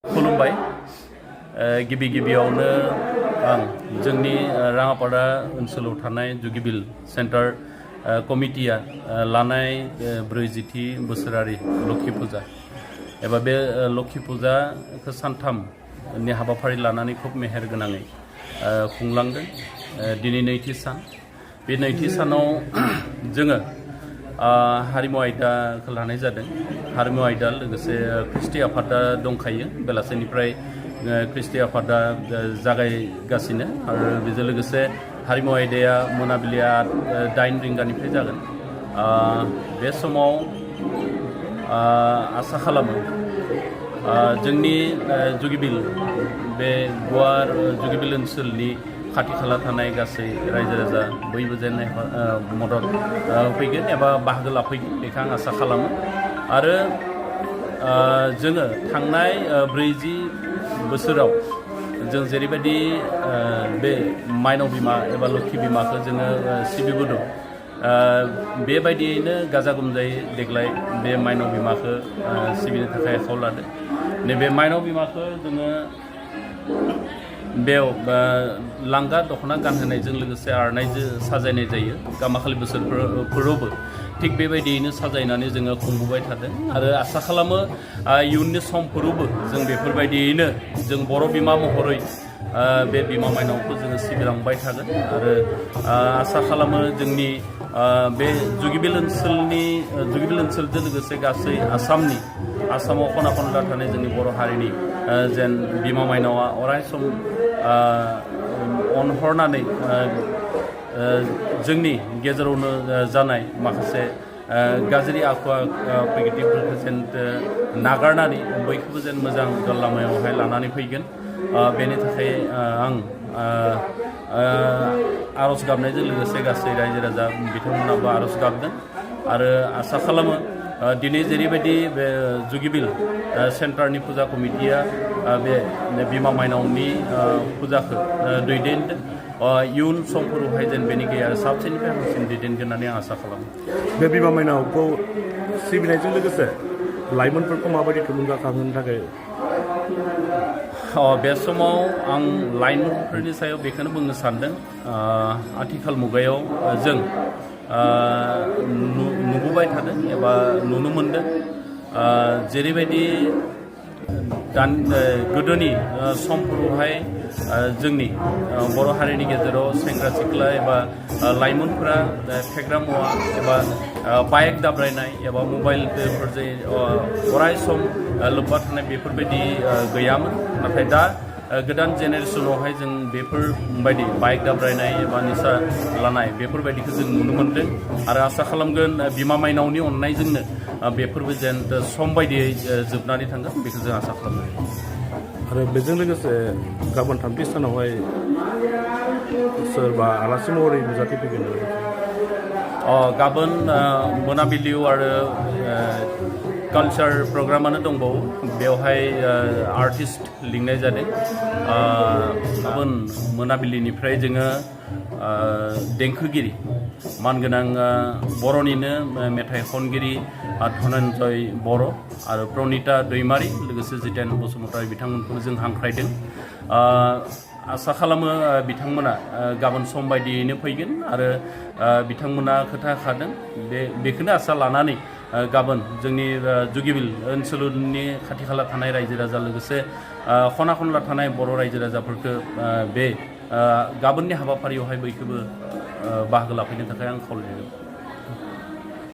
खुलुमबाय गिबि गिबियावनो आं जोंनि राङापाड़ा ओनसोलाव थानाय जुगिबिल सेन्टार कमिटिया लानाय 40थि बोसोरारि लक्षी फुजा एबा बे लक्षी फुजाखौ सानथामनि हाबाफारि लानानै खोब मेहेर गोनाङै खुंलांदों। दिनै नैथि सान, बे नैथि सानाव जोङो हारिमु आयदाखौ लानाय जादों। हारिमु आयदा लोगोसे कृष्टि आफादा दंखायो, बेलासेनिफ्राय कृष्टि आफादा जागायगासिनो आरो बेजों लोगोसे हारिमु आयदाया मोनाबिलिया 8 रिंगानिफ्राय जागोन। बे समाव आसा खालामो जोंनि जुगिबिल बे गुवार जुगिबिल ओनसोलनि खाथि खाला थानाय गासै रायजो राजा बयबो जेन मदद होफैगोन एबा बाहागो लाफैगोन बेखौ आं आसा खालामो। आरो जोङो थांनाय 40 बोसोराव जों जेरैबायदि बे माइनाव बिमा एबा लोक्षी बिमाखौ जोङो सिबिबोदों, बेबायदियैनो गाजा गोमजायै देग्लाय बे माइनाव बिमाखौ सिबिनो थाखाय आखायाव लादों। नैबे माइनाव बिमाखौ जोङो बेयाव लांगा दख'ना गानहोनायजों लोगोसे आर'नाइजों साजायनाय जायो। गामाखालि बोसोरफोरावबो थिग बेबायदियैनो साजायनानै जोङो खुंबोबाय थादों आरो आसा खालामो इयुननि समफोरावबो जों बेफोरबायदियैनो जों बर' बिमा महरै बे बिमा माइनावखौ जोङो सिबिलांबाय थागोन। आरो आसा खालामो जोंनि बे जुगिबिल ओनसोलजों लोगोसे गासै आसामाव खना खनला थानाय जोंनि बर' हारिनि जेन बिमा माइनावा अराय सम अनहरनानै जोंनि गेजेरावनो जानाय माखासे गाज्रि आखुवा प्रकृतिफोरखौ जेन नागारनानै बयखौबो जेन मोजां लामायावहाय लानानै फैगोन। बेनि थाखाय आं आर'ज गाबनायजों लोगोसे गासै रायजो राजा बिथांमोनाबो आर'ज गाबदों आरो आसा खालामो दिनै जेरैबायदि बे जुगिबिल सेन्टारनि फुजा कमिटिया बे बिमा माइनावनि फुजाखौ दैदेनदों, इयुन समफोरावहाय जेन बेनि गैया साबसिननिफ्राय हामसिन दैदेनगोन होननानै आं आसा खालामो। बे बिमा माइनावखौ सिबिनायजों लोगोसे लाइमोनफोरखौ माबायदि थुलुंगाखांहोनो थाखाय बे समाव आं लाइमोनफोरनि सायाव बेखौनो बुंनो सानदों। आथिखाल मुगायाव जों नुबोबाय थादों एबा नुनो मोनदों जेरैबायदि गोदोनि समफोरावहाय जोंनि बर' हारिनि गेजेराव सेंग्रा सिख्ला एबा लाइमोनफोरा फेग्रा मुवा एबा बाइक दाब्रायनाय एबा मबाइलफोरजों अराय सम लोब्बा थानाय बेफोरबायदि गैयामोन। नाथाय दा गोदान जेनेरेसनावहाय जों बेफोरबायदि बाइक दाब्रायनाय एबा निसा लानाय बेफोरबायदिखौ जों नुनो मोन्दों आरो आसा खालामगोन बिमा माइनावनि अननायजोंनो बेफोरबो जेन सम बायदियै जोबनानै थांगोन, बेखौ जों आसा खालामो। आरो बेजों लोगोसे गाबोन 3थि सानावहाय सोरबा आलासि महरै नुजाथिफैगोन? गाबोन मोनाबिलियाव आरो कालचार प्रग्रामानो दंबावो, बेवहाय आर्टिस्ट लिंनाय जादों। गाबोन मोनाबिलिनिफ्राय जोङो देंखोगिरि मानगोनां बर'निनो मेथाइ खनगिरि धनन्जय बर' आरो प्रनिता दैमारि लोगोसे जितेन बसुमतारी बिथांमोनखौ जों हांख्रायदों। आसा खालामो बिथांमोना गाबोन सम बायदियैनो फैगोन आरो बिथांमोना खोथा होखादों। बेखौनो आसा लानानै गाबोन जोंनि जुगिबिल ओनसोलनि खाथि खाला थानाय रायजो राजा लोगोसे खना खनला थानाय बर' रायजो राजाफोरखौ बे गाबोननि हाबाफारियावहाय बयखौबो बाहागो लाफैनो थाखाय आं खावलायदों।